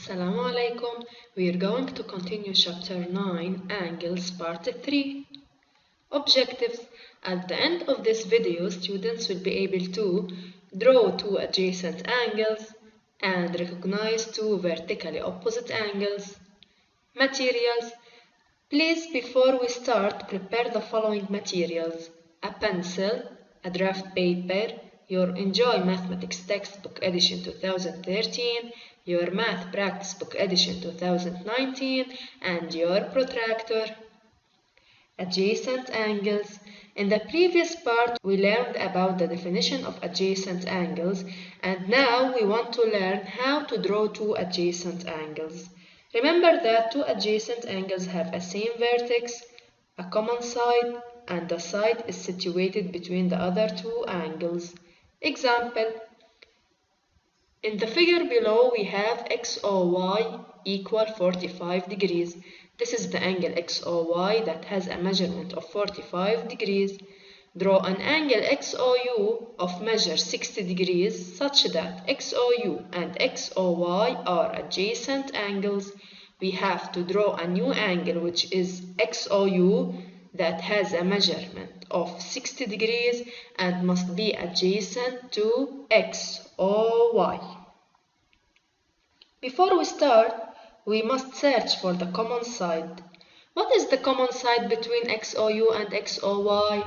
Assalamu alaikum. We are going to continue chapter 9, Angles, part 3. Objectives. At the end of this video, students will be able to draw two adjacent angles and recognize two vertically opposite angles. Materials. Please, before we start, prepare the following materials: a pencil, a draft paper, your Enjoy Mathematics Textbook Edition 2013, your Math Practice Book Edition 2019, and your protractor. Adjacent angles. In the previous part, we learned about the definition of adjacent angles, and now we want to learn how to draw two adjacent angles. Remember that two adjacent angles have a same vertex, a common side, and the side is situated between the other two angles. Example. In the figure below, we have XOY equal 45 degrees. This is the angle XOY that has a measurement of 45 degrees. Draw an angle XOU of measure 60 degrees such that XOU and XOY are adjacent angles. We have to draw a new angle which is XOU that has a measurement of 60 degrees and must be adjacent to XOY. Before we start, we must search for the common side. What is the common side between XOU and XOY?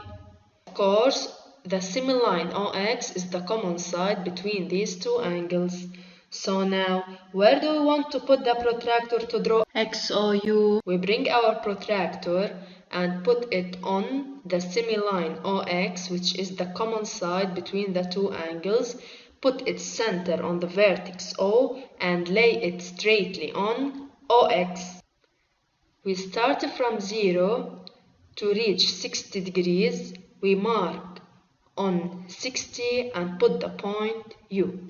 Of course, the semiline OX is the common side between these two angles. So now, where do we want to put the protractor to draw XOU? We bring our protractor and put it on the semiline OX, which is the common side between the two angles. Put its center on the vertex O and lay it straightly on OX. We start from 0 to reach 60 degrees. We mark on 60 and put the point U.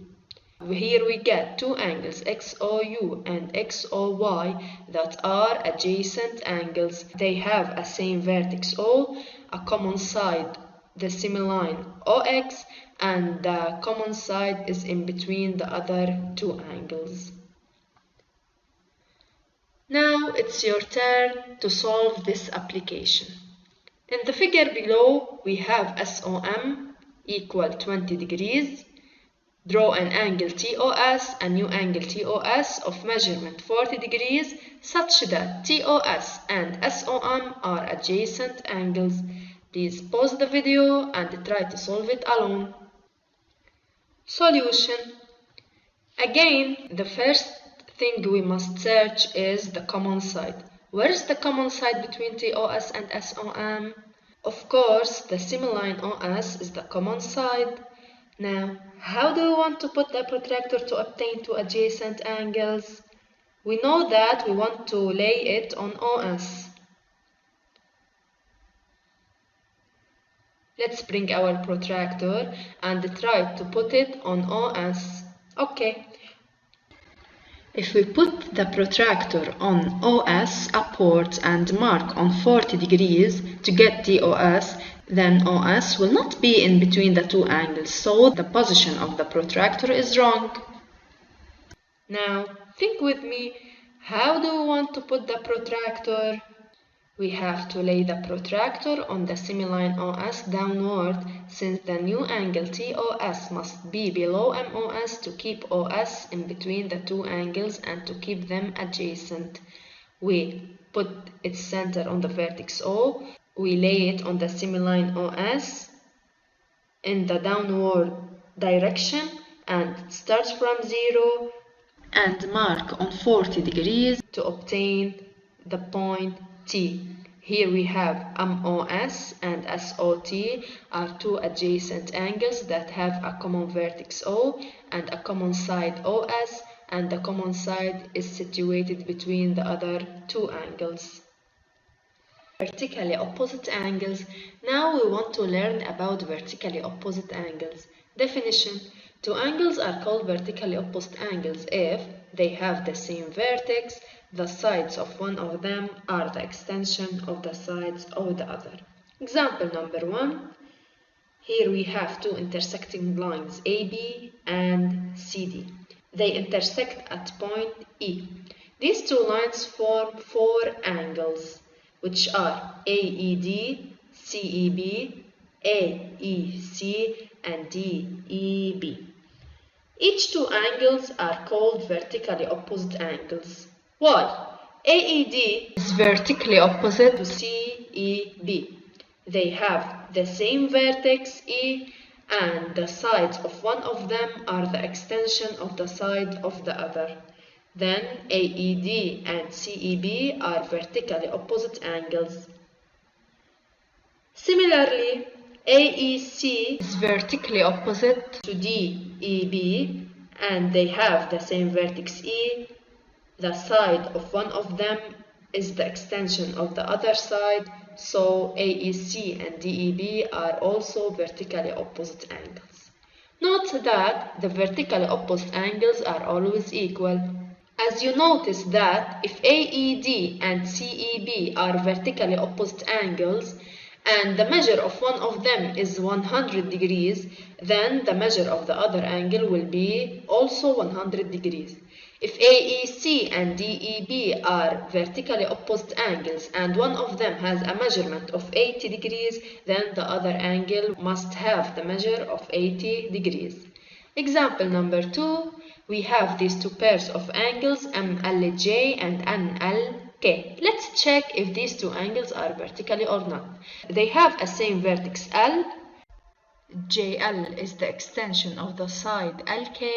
Here we get two angles XOU and XOY that are adjacent angles. They have a same vertex O, a common side, the semiline OX, and the common side is in between the other two angles. Now it's your turn to solve this application. In the figure below, we have SOM equal 20 degrees. Draw an angle TOS, a new angle TOS of measurement 40 degrees, such that TOS and SOM are adjacent angles. Please pause the video and try to solve it alone. Solution. Again, the first thing we must search is the common side. Where is the common side between TOS and SOM? Of course, the semiline OS is the common side. Now, how do we want to put the protractor to obtain two adjacent angles? We know that we want to lay it on OS. Let's bring our protractor and try to put it on OS. Okay. If we put the protractor on OS upwards and mark on 40 degrees to get TOS, then OS will not be in between the two angles, so the position of the protractor is wrong. Now, think with me, how do we want to put the protractor? We have to lay the protractor on the semiline OS downward, since the new angle TOS must be below MOS to keep OS in between the two angles and to keep them adjacent. We put its center on the vertex O. We lay it on the semiline OS in the downward direction and start from 0 and mark on 40 degrees to obtain the point T. Here we have MOS and SOT are two adjacent angles that have a common vertex O and a common side OS, and the common side is situated between the other two angles. Vertically opposite angles. Now we want to learn about vertically opposite angles. Definition. Two angles are called vertically opposite angles if they have the same vertex, the sides of one of them are the extension of the sides of the other. Example number 1. Here we have two intersecting lines AB and CD. They intersect at point E. These two lines form four angles, which are AED, CEB, AEC, and DEB. Each two angles are called vertically opposite angles. Why? AED is vertically opposite to CEB. They have the same vertex E, and the sides of one of them are the extension of the side of the other. Then AED and CEB are vertically opposite angles. Similarly, AEC is vertically opposite to DEB, and they have the same vertex E. The side of one of them is the extension of the other side, so AEC and DEB are also vertically opposite angles. Note that the vertically opposite angles are always equal. As you notice that if AED and CEB are vertically opposite angles, and the measure of one of them is 100 degrees, then the measure of the other angle will be also 100 degrees. If AEC and DEB are vertically opposite angles and one of them has a measurement of 80 degrees, then the other angle must have the measure of 80 degrees. Example number 2, we have these two pairs of angles MLJ and NLK. Let's check if these two angles are vertically or not. They have a same vertex L. JL is the extension of the side LK,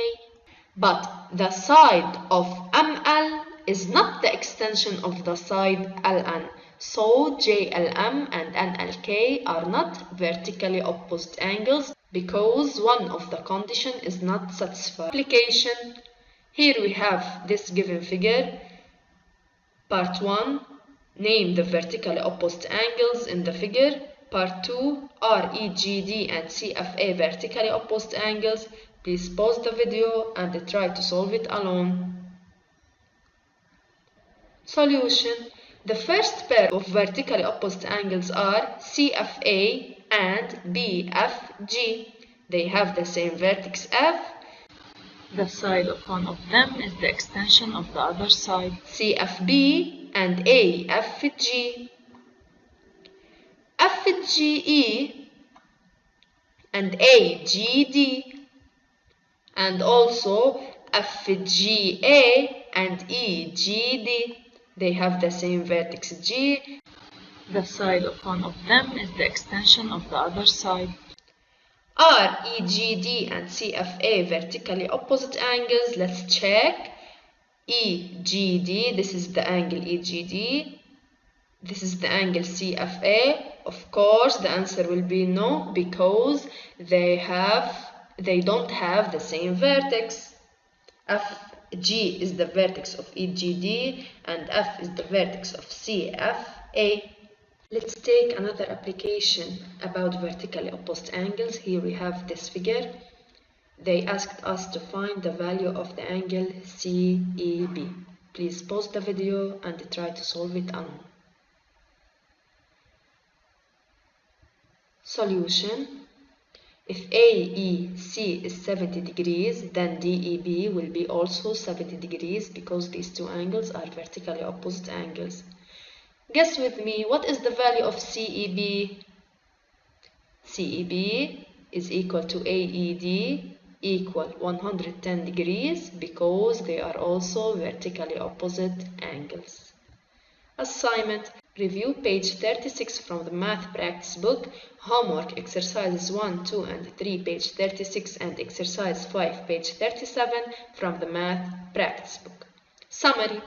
but the side of ML is not the extension of the side LN. So JLM and NLK are not vertically opposite angles because one of the condition is not satisfied. Application. Here we have this given figure. Part 1. Name the vertically opposite angles in the figure. Part 2. Are EGD and CFA vertically opposite angles? Please pause the video and try to solve it alone. Solution. The first pair of vertically opposite angles are CFA and BFG. They have the same vertex F. The side of one of them is the extension of the other side. CFB and AFG. FGE and AGD. And also FGA and EGD. They have the same vertex G. The side of one of them is the extension of the other side. Are EGD and CFA vertically opposite angles? Let's check. EGD, this is the angle EGD. This is the angle CFA. Of course, the answer will be no, because they don't have the same vertex. FG is the vertex of EGD and F is the vertex of CFA. Let's take another application about vertically opposite angles. Here we have this figure. They asked us to find the value of the angle CEB. Please pause the video and try to solve it alone. Solution. If AEC is 70 degrees, then DEB will be also 70 degrees because these two angles are vertically opposite angles. Guess with me, what is the value of CEB? CEB is equal to AED equal 110 degrees because they are also vertically opposite angles. Assignment. Review page 36 from the math practice book, homework exercises 1, 2 and 3 page 36 and exercise 5 page 37 from the math practice book. Summary.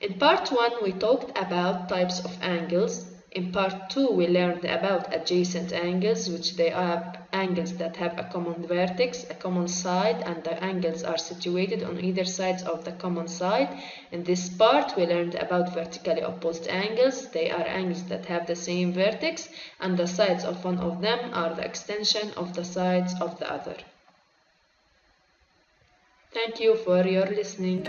In part 1 we talked about types of angles. In part 2 we learned about adjacent angles, which they are angles that have a common vertex, a common side, and the angles are situated on either sides of the common side. In this part we learned about vertically opposite angles. They are angles that have the same vertex and the sides of one of them are the extension of the sides of the other. Thank you for your listening.